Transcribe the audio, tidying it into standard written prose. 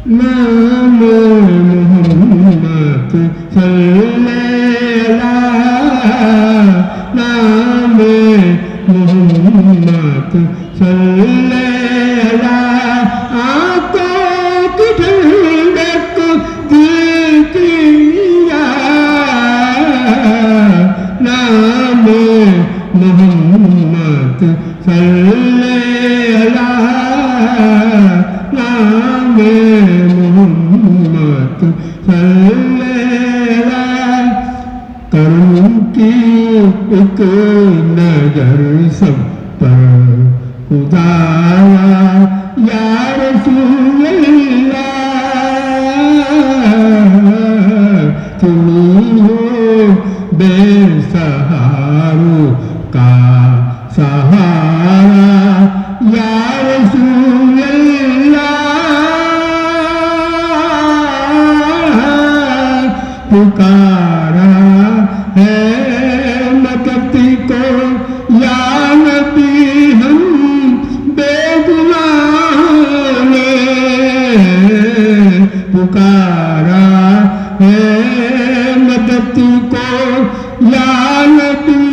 نام محمد صلی اللہ، نام محمد صلی اللہ، آنکھوں کی ٹھنڈک دل کی نام محمد صلی اللہ، نام محمد صلی اللہ، کرم کی ایک نظر سب پر خدایا یا رسول اللہ، تمہیں ہو بے سہاروں کا سہارا یا رسول اللہ، پکارا ہے مکتی کو یا نبی ہم بے گناہوں نے، پکارا ہے مکتی کو یا نبی